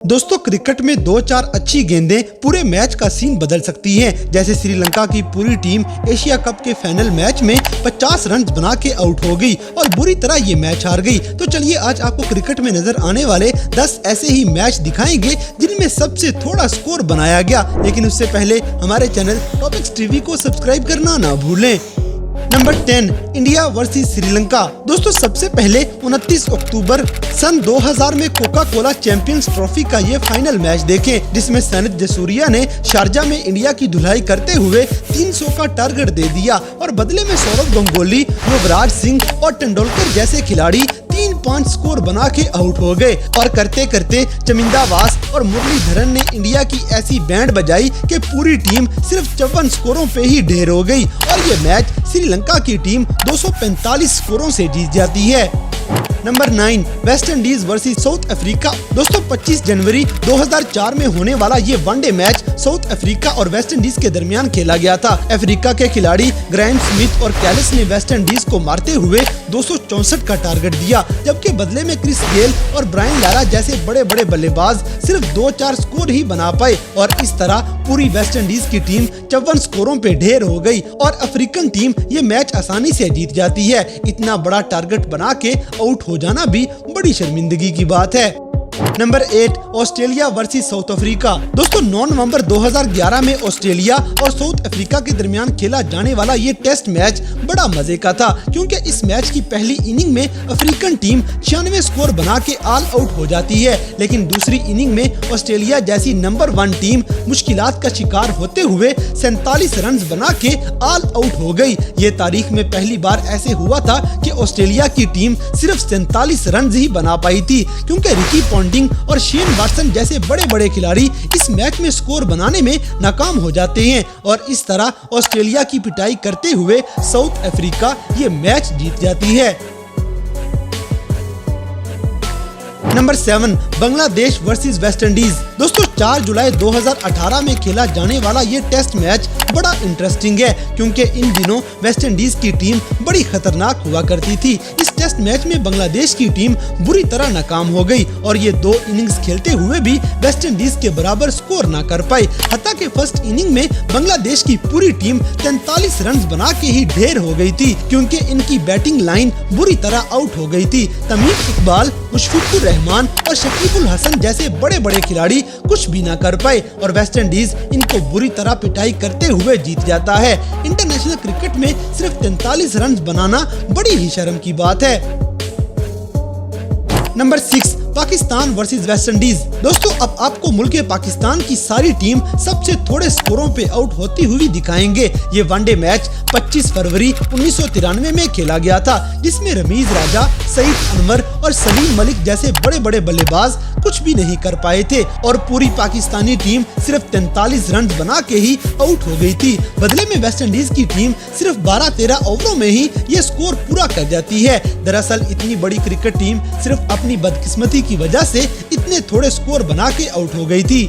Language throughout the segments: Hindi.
दोस्तों क्रिकेट में 2-4 अच्छी गेंदें पूरे मैच का सीन बदल सकती हैं। जैसे श्रीलंका की पूरी टीम एशिया कप के फाइनल मैच में 50 रन बना के आउट हो गई और बुरी तरह ये मैच हार गई। तो चलिए आज आपको क्रिकेट में नजर आने वाले 10 ऐसे ही मैच दिखाएंगे जिनमें सबसे थोड़ा स्कोर बनाया गया। लेकिन उससे पहले हमारे चैनल टॉपिक्स टीवी को सब्सक्राइब करना ना भूलें। Number 10 India versus Sri Lanka. दोस्तों सबसे पहले 29 अक्टूबर सन 2000 में कोका कोला चैंपियंस ट्रॉफी का ये फाइनल मैच देखें, जिसमें सनित जसूरिया ने शारजा में इंडिया की धुलाई करते हुए 300 का टारगेट दे दिया और बदले में सौरव गंगोली, युवराज सिंह और तेंदुलकर जैसे खिलाड़ी 3-5 स्कोर बना के आउट हो गए और करते करते चमिंदा वास और मुरलीधरन ने इंडिया की ऐसी बैंड बजाई कि पूरी टीम सिर्फ 54 स्कोरों पे ही ढेर हो गई और ये मैच श्रीलंका की टीम 245 स्कोरों से जीत जाती है। Number 9 West Indies versus south Africa. दोस्तों 25 जनवरी 2004 में होने वाला ये वनडे मैच साउथ अफ्रीका और वेस्ट इंडीज के दरमियान खेला गया था। अफ्रीका के खिलाड़ी ग्राइम स्मिथ और कैलिस ने वेस्ट इंडीज को मारते हुए 264 का टारगेट दिया, जबकि बदले में क्रिस गेल और ब्रायन लारा जैसे बड़े बड़े बल्लेबाज सिर्फ 2-4 स्कोर ही बना पाए और इस तरह पूरी वेस्ट इंडीज की टीम 54 स्कोरों पे ढेर हो गई और अफ्रीकन टीम ये मैच आसानी से जीत जाती है। इतना बड़ा टारगेट बना के आउट हो जाना भी बड़ी शर्मिंदगी की बात है। Number 8 Australia versus south Africa. दोस्तों 9 नवंबर 2011 में ऑस्ट्रेलिया और साउथ अफ्रीका के दरमियान खेला जाने वाला ये टेस्ट मैच बड़ा मजे का था, क्योंकि इस मैच की पहली इनिंग में अफ्रीकन टीम 96 स्कोर बना के ऑल आउट हो जाती है, लेकिन दूसरी इनिंग में ऑस्ट्रेलिया जैसी नंबर 1 टीम मुश्किलात का शिकार होते हुए 47 रन बना के ऑल आउट हो गई। ये तारीख में पहली बार ऐसे हुआ था कि ऑस्ट्रेलिया की टीम सिर्फ 47 रन ही बना पाई थी, क्योंकि रिकी पॉन्टिंग और शेन वाटसन जैसे बड़े बड़े खिलाड़ी इस मैच में स्कोर बनाने में नाकाम हो जाते हैं और इस तरह ऑस्ट्रेलिया की पिटाई करते हुए साउथ अफ्रीका ये मैच जीत जाती है। Number 7 Bangladesh versus West Indies. दोस्तों 4 जुलाई 2018 में खेला जाने वाला ये टेस्ट मैच बड़ा इंटरेस्टिंग है, क्योंकि इन दिनों वेस्ट इंडीज की टीम बड़ी खतरनाक हुआ करती थी। इस टेस्ट मैच में बांग्लादेश की टीम बुरी तरह नाकाम हो गई और ये 2 इनिंग्स खेलते हुए भी वेस्ट इंडीज के बराबर स्कोर ना कर पाई। हत्ता कि फर्स्ट इनिंग में बांग्लादेश की पूरी टीम 43 रन बना के ही ढेर हो गई थी, क्योंकि इनकी बैटिंग लाइन बुरी तरह आउट हो गई थी। तमीम इकबाल, मुशफिकुर रहमान और शकीबुल हसन जैसे बड़े बड़े खिलाड़ी कुछ भी ना कर पाए और वेस्ट इंडीज इनको बुरी तरह पिटाई करते हुए जीत जाता है। इंटरनेशनल क्रिकेट में सिर्फ 43 रन बनाना बड़ी ही शर्म की बात है। Number 6 Pakistan versus West Indies. दोस्तों अब आपको मुल्क पाकिस्तान की सारी टीम सबसे थोड़े स्कोरों पे आउट होती हुई दिखाएंगे। ये वनडे मैच 25 फरवरी 1993 में खेला गया था, जिसमें रमीज राजा, सईद अनवर और सलीम मलिक जैसे बड़े बड़े बल्लेबाज कुछ भी नहीं कर पाए थे और पूरी पाकिस्तानी टीम सिर्फ 43 रन बना के ही आउट हो गई थी। बदले में वेस्ट इंडीज की टीम सिर्फ 12-13 ओवरों में ही ये स्कोर पूरा कर जाती है। दरअसल इतनी बड़ी क्रिकेट टीम सिर्फ अपनी बदकिस्मती की वजह से इतने थोड़े स्कोर बना के आउट हो गई थी।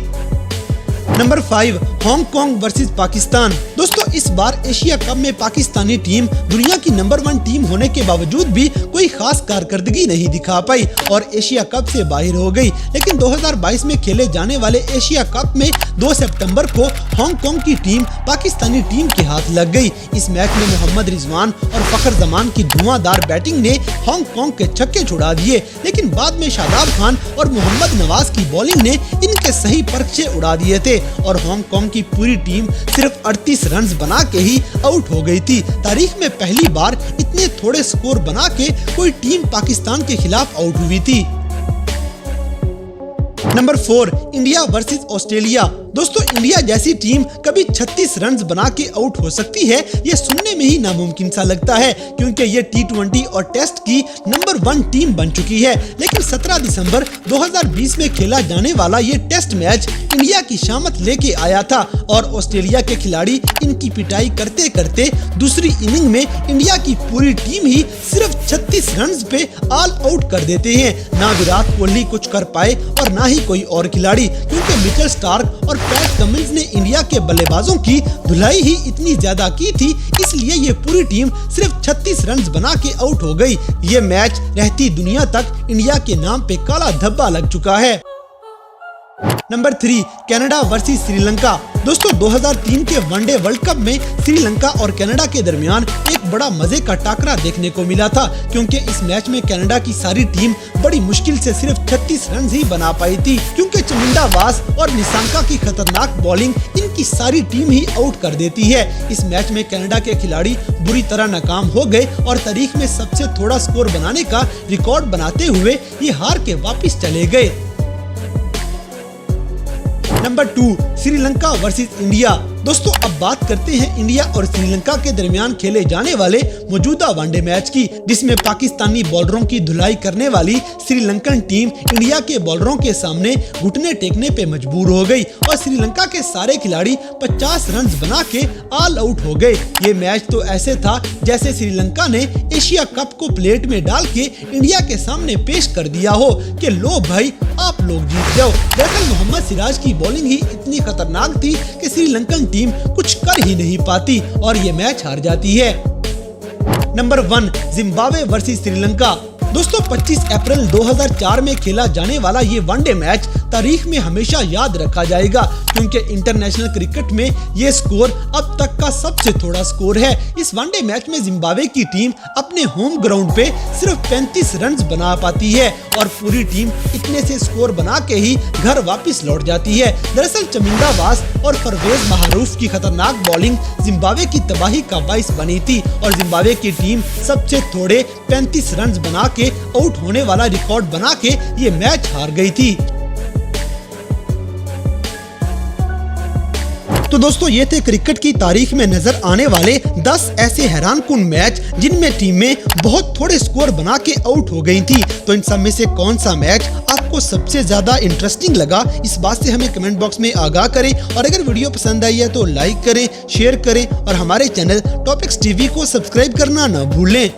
Number 5 Hong Kong versus Pakistan. दोस्तों इस बार एशिया कप में पाकिस्तानी टीम दुनिया की नंबर 1 टीम होने के बावजूद भी कोई खास कारकर्दगी नहीं दिखा पाई और एशिया कप से बाहर हो गई। लेकिन 2022 में खेले जाने वाले एशिया कप में 2 सितंबर को हांगकांग की टीम पाकिस्तानी टीम के हाथ लग गई। इस मैच में मोहम्मद रिजवान और फखर जमान की धुआंधार बैटिंग ने हांगकांग के छक्के छुड़ा दिए, लेकिन बाद में शादाब खान और मोहम्मद नवाज की बॉलिंग ने इनके सही पर्चे उड़ा दिए थे और हांगकांग की पूरी टीम सिर्फ 38 रन बना के ही आउट हो गई थी। तारीख में पहली बार इतने थोड़े स्कोर बना के कोई टीम पाकिस्तान के खिलाफ आउट हुई थी। Number 4 India versus Australia. दोस्तों इंडिया जैसी टीम कभी 36 रन बना के आउट हो सकती है, ये सुनने में ही नामुमकिन सा लगता है, क्योंकि ये T20 और टेस्ट की नंबर 1 टीम बन चुकी है। लेकिन 17 दिसंबर 2020 में खेला जाने वाला ये टेस्ट मैच इंडिया की शामत लेके आया था और ऑस्ट्रेलिया के खिलाड़ी इनकी पिटाई करते करते दूसरी इनिंग में इंडिया की पूरी टीम ही सिर्फ 36 रन पे ऑल आउट कर देते हैं। ना विराट कोहली कुछ कर पाए और ना ही कोई और खिलाड़ी, क्योंकि मिचेल स्टार्क और पैट कमिंस ने इंडिया के बल्लेबाजों की धुलाई ही इतनी ज्यादा की थी, इसलिए ये पूरी टीम सिर्फ 36 रन बना के आउट हो गई। ये मैच रहती दुनिया तक इंडिया के नाम पे काला धब्बा लग चुका है। Number 3 Canada versus Sri Lanka. दोस्तों 2003 के वनडे वर्ल्ड कप में श्रीलंका और कनाडा के दरमियान एक बड़ा मजे का टाकरा देखने को मिला था, क्योंकि इस मैच में कनाडा की सारी टीम बड़ी मुश्किल से सिर्फ 36 रन ही बना पाई थी, क्योंकि चमिंडा वास और निशांका की खतरनाक बॉलिंग इनकी सारी टीम ही आउट कर देती है। इस मैच में कनाडा के खिलाड़ी बुरी तरह नाकाम हो गए और तारीख में सबसे थोड़ा स्कोर बनाने का रिकॉर्ड बनाते हुए ये हार के वापस चले गए। Number 2 Sri Lanka versus India. दोस्तों अब बात करते हैं इंडिया और श्रीलंका के दरमियान खेले जाने वाले मौजूदा वनडे मैच की, जिसमें पाकिस्तानी बॉलरों की धुलाई करने वाली श्रीलंकन टीम इंडिया के बॉलरों के सामने घुटने टेकने पे मजबूर हो गई और श्रीलंका के सारे खिलाड़ी 50 रन बना के ऑल आउट हो गए। ये मैच तो ऐसे था जैसे श्रीलंका ने एशिया कप को प्लेट में डाल के इंडिया के सामने पेश कर दिया हो कि लो भाई आप लोग जीत जाओ। दरअसल मोहम्मद सिराज की बॉलिंग ही इतनी खतरनाक थी कि श्रीलंकन टीम कुछ कर ही नहीं पाती और ये मैच हार जाती है। Number 1 Zimbabwe versus Sri Lanka. दोस्तों 25 अप्रैल 2004 में खेला जाने वाला ये वनडे मैच तारीख में हमेशा याद रखा जाएगा, क्योंकि इंटरनेशनल क्रिकेट में ये स्कोर अब तक का सबसे थोड़ा स्कोर है। इस वनडे मैच में जिम्बाब्वे की टीम अपने होम ग्राउंड पे सिर्फ 35 रन बना पाती है और पूरी टीम इतने से स्कोर बना के ही घर वापस लौट जाती है। दरअसल चमिंदा वास और परवेज महारूफ की खतरनाक बॉलिंग जिम्बाब्वे की तबाही का बाइस बनी थी और जिम्बाब्वे की टीम सबसे थोड़े 35 रन बना के आउट होने वाला रिकॉर्ड बना के ये मैच हार गई थी। तो दोस्तों ये थे क्रिकेट की तारीख में नजर आने वाले 10 ऐसे हैरानकुन मैच जिनमें टीमें बहुत थोड़े स्कोर बना के आउट हो गई थी। तो इन सब में से कौन सा मैच आपको सबसे ज्यादा इंटरेस्टिंग लगा, इस बात से हमें कमेंट बॉक्स में आगाह करें और अगर वीडियो पसंद आई है तो लाइक करें, शेयर करें और हमारे चैनल टॉपिक्स टीवी को सब्सक्राइब करना न भूलें।